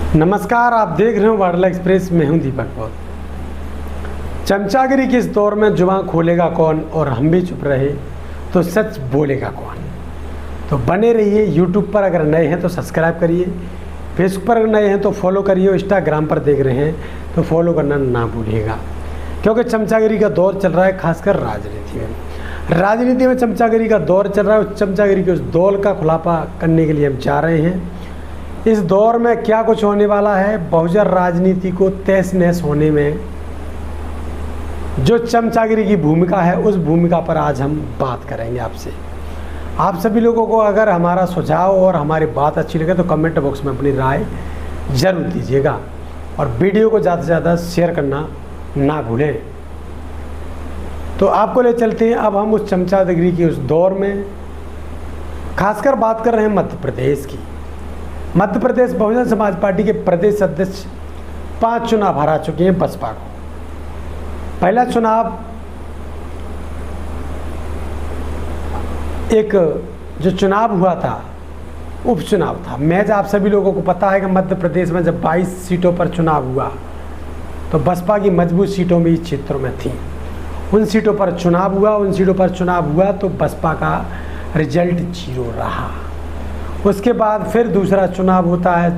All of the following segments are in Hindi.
नमस्कार, आप देख रहे हो वाडला एक्सप्रेस। मैं हूं दीपक बौद्ध। चमचागिरी के इस दौर में जुबान खोलेगा कौन, और हम भी चुप रहे तो सच बोलेगा कौन। तो बने रहिए। यूट्यूब पर अगर नए हैं तो सब्सक्राइब करिए, फेसबुक पर अगर नए हैं तो फॉलो करिए, इंस्टाग्राम पर देख रहे हैं तो फॉलो करना ना भूलिएगा, क्योंकि चमचागिरी का दौर चल रहा है। खासकर राजनीति में चमचागिरी का दौर चल रहा है। उस चमचागिरी के उस दौर का खुलासा करने के लिए हम जा रहे हैं। इस दौर में क्या कुछ होने वाला है, बहुजन राजनीति को तहस नहस होने में जो चमचागिरी की भूमिका है, उस भूमिका पर आज हम बात करेंगे आपसे। आप सभी लोगों को अगर हमारा सुझाव और हमारी बात अच्छी लगे तो कमेंट बॉक्स में अपनी राय जरूर दीजिएगा, और वीडियो को ज़्यादा से ज़्यादा शेयर करना ना भूलें। तो आपको ले चलते हैं अब हम उस चमचागिरी की उस दौर में। खासकर बात कर रहे हैं मध्य प्रदेश की। मध्य प्रदेश बहुजन समाज पार्टी के प्रदेश अध्यक्ष 5 चुनाव हरा चुके हैं बसपा को। पहला चुनाव एक जो चुनाव हुआ था उपचुनाव था। महज आप सभी लोगों को पता है कि मध्य प्रदेश में जब 22 सीटों पर चुनाव हुआ तो बसपा की मजबूत सीटों में इस क्षेत्रों में थी। उन सीटों पर चुनाव हुआ तो बसपा का रिजल्ट 0 रहा। उसके बाद फिर दूसरा चुनाव होता है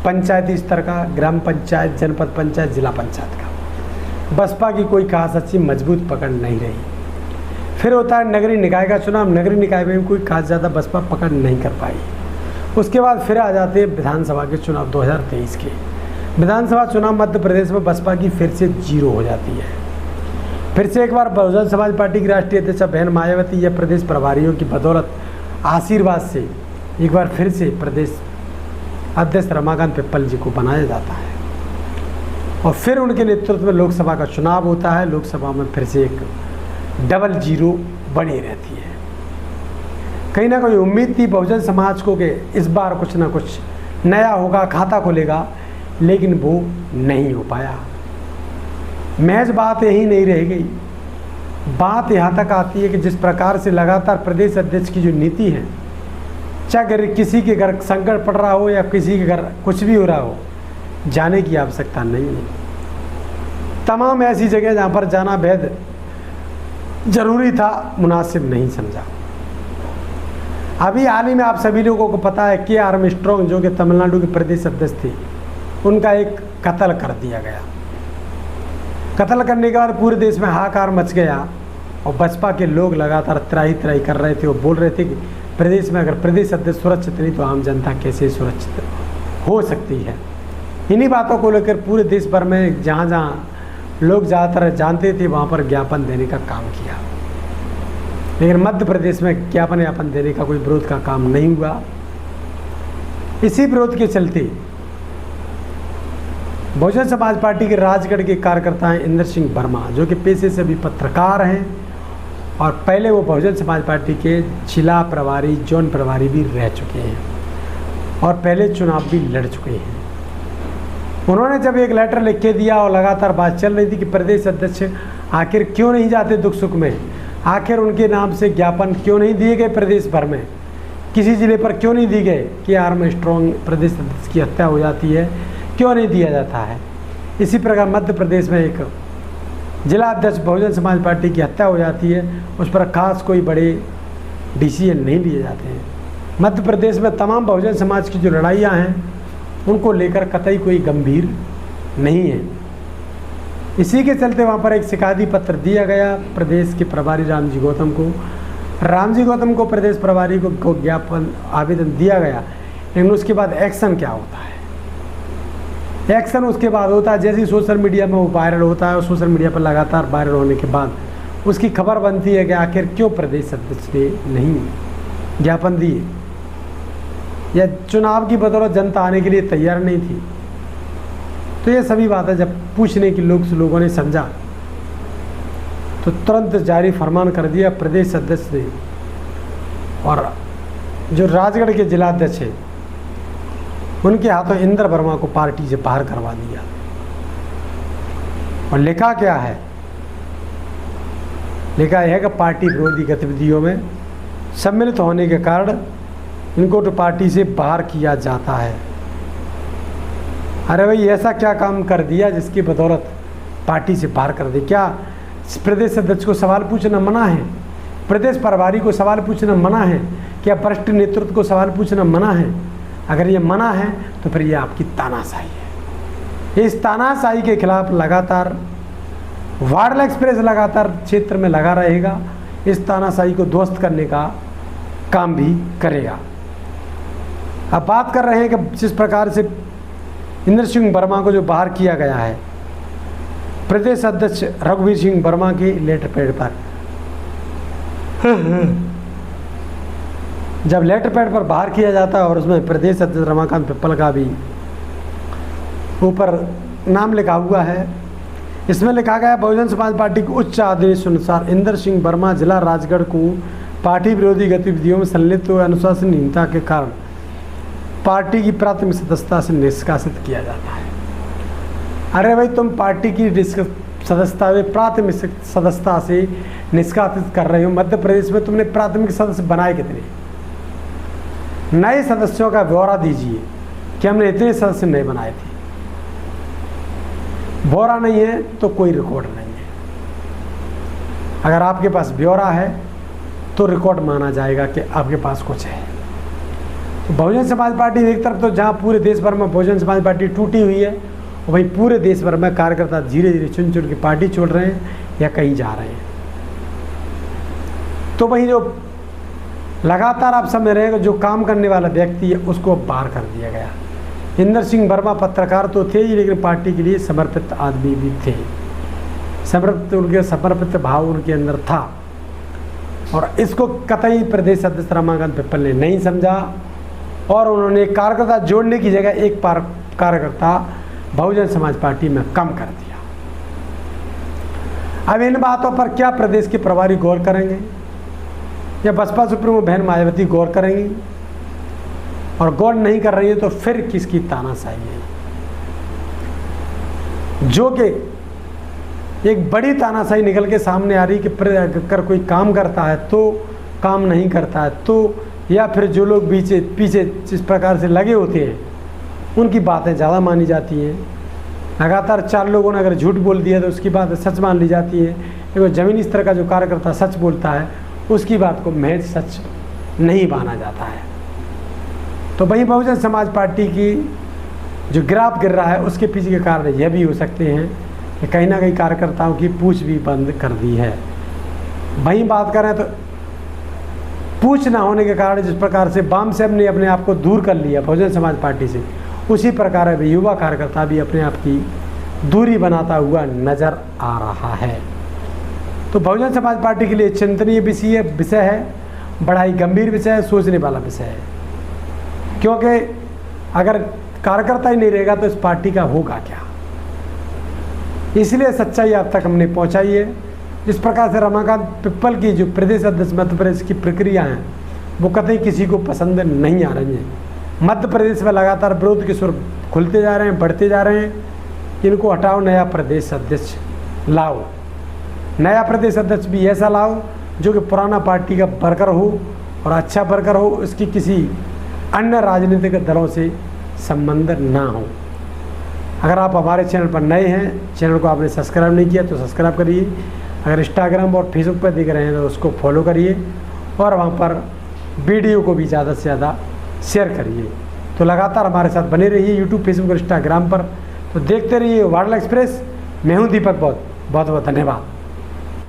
पंचायती स्तर का, ग्राम पंचायत, जनपद पंचायत, जिला पंचायत का। बसपा की कोई खास अच्छी मजबूत पकड़ नहीं रही। फिर होता है नगरीय निकाय का चुनाव। नगरीय निकाय में कोई खास ज़्यादा बसपा पकड़ नहीं कर पाई। उसके बाद फिर आ जाते हैं विधानसभा के चुनाव 2023 के। विधानसभा चुनाव मध्य प्रदेश में बसपा की फिर से 0 हो जाती है। फिर से एक बार बहुजन समाज पार्टी की राष्ट्रीय अध्यक्ष बहन मायावती या प्रदेश प्रभारियों की बदौलत आशीर्वाद से एक बार फिर से प्रदेश अध्यक्ष रमाकांत पिप्पल जी को बनाया जाता है, और फिर उनके नेतृत्व में लोकसभा का चुनाव होता है। लोकसभा में फिर से एक डबल 0 बनी रहती है। कहीं ना कोई उम्मीद थी बहुजन समाज को कि इस बार कुछ ना कुछ नया होगा, खाता खुलेगा, लेकिन वो नहीं हो पाया। महज बात यही नहीं रह गई। बात यहाँ तक आती है कि जिस प्रकार से लगातार प्रदेश अध्यक्ष की जो नीति है, चाहे किसी के घर संकट पड़ रहा हो या किसी के घर कुछ भी हो रहा हो, जाने की आवश्यकता नहीं है। तमाम ऐसी जगह जहाँ पर जाना बेहद जरूरी था, मुनासिब नहीं समझा। अभी हाल ही में आप सभी लोगों को पता है कि आर्मस्ट्रांग जो कि तमिलनाडु के प्रदेश अध्यक्ष थे, उनका एक कत्ल कर दिया गया। कत्ल करने के बाद पूरे देश में हाहाकार मच गया, और बसपा के लोग लगातार त्राही कर रहे थे। वो बोल रहे थे कि प्रदेश में अगर प्रदेश अध्यक्ष सुरक्षित नहीं तो आम जनता कैसे सुरक्षित हो सकती है। इन्हीं बातों को लेकर पूरे देश भर में जहाँ जहाँ लोग ज़्यादातर जानते थे वहाँ पर ज्ञापन देने का काम किया, लेकिन मध्य प्रदेश में ज्ञापन देने का कोई विरोध का काम नहीं हुआ। इसी विरोध के चलते बहुजन समाज पार्टी के राजगढ़ के कार्यकर्ता हैं इंद्र सिंह वर्मा, जो कि पेशे से भी पत्रकार हैं, और पहले वो बहुजन समाज पार्टी के जिला प्रभारी, जोन प्रभारी भी रह चुके हैं, और पहले चुनाव भी लड़ चुके हैं। उन्होंने जब एक लेटर लिख के दिया, और लगातार बात चल रही थी कि प्रदेश अध्यक्ष आखिर क्यों नहीं जाते दुख सुख में, आखिर उनके नाम से ज्ञापन क्यों नहीं दिए गए प्रदेश भर में, किसी जिले पर क्यों नहीं दिए गए कि आर्मस्ट्रांग प्रदेश अध्यक्ष की हत्या हो जाती है, क्यों नहीं दिया जाता है। इसी प्रकार मध्य प्रदेश में एक जिला अध्यक्ष बहुजन समाज पार्टी की हत्या हो जाती है, उस पर खास कोई बड़े डिसीजन नहीं लिए जाते हैं। मध्य प्रदेश में तमाम बहुजन समाज की जो लड़ाइयाँ हैं उनको लेकर कतई कोई गंभीर नहीं है। इसी के चलते वहाँ पर एक शिकायती पत्र दिया गया प्रदेश के प्रभारी रामजी गौतम को प्रदेश प्रभारी को ज्ञापन आवेदन दिया गया, लेकिन उसके बाद एक्शन क्या होता है। एक्शन उसके बाद होता है जैसे ही सोशल मीडिया में वो वायरल होता है, और सोशल मीडिया पर लगातार वायरल होने के बाद उसकी खबर बनती है कि आखिर क्यों प्रदेश अध्यक्ष ने नहीं ज्ञापन दिए, या चुनाव की बदौलत जनता आने के लिए तैयार नहीं थी। तो ये सभी बातें जब पूछने की लोगों ने समझा तो तुरंत जारी फरमान कर दिया प्रदेश अध्यक्ष ने, और जो राजगढ़ के जिला अध्यक्ष हैं उनके हाथों इंद्र वर्मा को पार्टी से बाहर करवा दिया। और लिखा क्या है, लिखा है कि पार्टी विरोधी गतिविधियों में सम्मिलित होने के कारण इनको तो पार्टी से बाहर किया जाता है। अरे भाई ऐसा क्या काम कर दिया जिसकी बदौलत पार्टी से बाहर कर दी? क्या प्रदेश अध्यक्ष को सवाल पूछना मना है? प्रदेश प्रभारी को सवाल पूछना मना है? क्या वरिष्ठ नेतृत्व को सवाल पूछना मना है? अगर ये मना है तो फिर ये आपकी तानाशाही है। इस तानाशाही के खिलाफ लगातार वार्डल एक्सप्रेस लगातार क्षेत्र में लगा रहेगा, इस तानाशाही को ध्वस्त करने का काम भी करेगा। अब बात कर रहे हैं कि जिस प्रकार से इंद्र सिंह वर्मा को जो बाहर किया गया है प्रदेश अध्यक्ष रघुवीर सिंह वर्मा के लेटर पैड पर, जब लेटर पैड पर बाहर किया जाता है और उसमें प्रदेश अध्यक्ष रमाकांत पिप्पल का भी ऊपर नाम लिखा हुआ है, इसमें लिखा गया बहुजन समाज पार्टी के उच्च आदेश अनुसार इंद्र सिंह वर्मा जिला राजगढ़ को पार्टी विरोधी गतिविधियों में संलिप्त हुए अनुशासनहीनता के कारण पार्टी की प्राथमिक सदस्यता से निष्कासित किया जाता है। अरे भाई, तुम पार्टी की सदस्यता में प्राथमिक सदस्यता से निष्कासित कर रहे हो। मध्य प्रदेश में तुमने प्राथमिक सदस्य बनाए कितने? नए सदस्यों का ब्यौरा दीजिए कि हमने इतने सदस्य नहीं बनाए थे। ब्यौरा नहीं है तो कोई रिकॉर्ड नहीं है। अगर आपके पास ब्यौरा है तो रिकॉर्ड माना जाएगा कि आपके पास कुछ है। तो बहुजन समाज पार्टी एक तरफ तो जहाँ पूरे देश भर में बहुजन समाज पार्टी टूटी हुई है, और वहीं पूरे देश भर में कार्यकर्ता धीरे धीरे चुन चुन के पार्टी छोड़ रहे हैं या कहीं जा रहे हैं। तो वहीं जो लगातार आप समझ रहे हैं जो काम करने वाला व्यक्ति है उसको बाहर कर दिया गया। इंद्र सिंह वर्मा पत्रकार तो थे ही, लेकिन पार्टी के लिए समर्पित आदमी भी थे। समर्पित भाव उनके अंदर था, और इसको कतई प्रदेश अध्यक्ष रमाकांत पिप्पल ने नहीं समझा, और उन्होंने कार्यकर्ता जोड़ने की जगह एक कार्यकर्ता बहुजन समाज पार्टी में कम कर दिया। अब इन बातों पर क्या प्रदेश के प्रभारी गौर करेंगे या बसपा सुप्रीमो बहन मायावती गौर करेंगी? और गौर नहीं कर रही है तो फिर किसकी तानाशाही है? जो कि एक बड़ी तानाशाही निकल के सामने आ रही कि अगर कोई काम करता है तो काम नहीं करता है तो, या फिर जो लोग पीछे जिस प्रकार से लगे होते हैं उनकी बातें ज़्यादा मानी जाती हैं। लगातार 4 लोगों ने अगर झूठ बोल दिया तो उसकी बात सच मान ली जाती है। लेकिन जमीनी स्तर का जो कार्यकर्ता सच बोलता है उसकी बात को महज सच नहीं माना जाता है। तो वहीं बहुजन समाज पार्टी की जो ग्राफ गिर रहा है उसके पीछे के कारण यह भी हो सकते हैं कि कहीं ना कहीं कार्यकर्ताओं की पूछ भी बंद कर दी है। वहीं बात करें तो पूछ ना होने के कारण जिस प्रकार से वाम साहब ने अपने आप को दूर कर लिया बहुजन समाज पार्टी से, उसी प्रकार अब युवा कार्यकर्ता भी अपने आप की दूरी बनाता हुआ नजर आ रहा है। तो बहुजन समाज पार्टी के लिए चिंतनीय विषय है, बड़ा ही गंभीर विषय है, सोचने वाला विषय है। क्योंकि अगर कार्यकर्ता ही नहीं रहेगा तो इस पार्टी का होगा क्या? इसलिए सच्चाई आप तक हमने पहुंचाई है। जिस प्रकार से रमाकांत पिप्पल की जो प्रदेश अध्यक्ष मध्य प्रदेश की प्रक्रिया है वो कतई किसी को पसंद नहीं आ रही है। मध्य प्रदेश में लगातार विरोध के सुर खुलते जा रहे हैं, बढ़ते जा रहे हैं। इनको हटाओ, नया प्रदेश अध्यक्ष लाओ। नया प्रदेश अध्यक्ष भी ऐसा लाओ जो कि पुराना पार्टी का वर्कर हो और अच्छा वर्कर हो, उसकी किसी अन्य राजनीतिक दलों से संबंध ना हो। अगर आप हमारे चैनल पर नए हैं, चैनल को आपने सब्सक्राइब नहीं किया तो सब्सक्राइब करिए। अगर इंस्टाग्राम और फेसबुक पर देख रहे हैं तो उसको फॉलो करिए, और वहाँ पर वीडियो को भी ज़्यादा से ज़्यादा शेयर करिए। तो लगातार हमारे साथ बने रहिए यूट्यूब, फेसबुक और इंस्टाग्राम पर। तो देखते रहिए वार्डल एक्सप्रेस। मैं हूँ दीपक, बहुत बहुत धन्यवाद।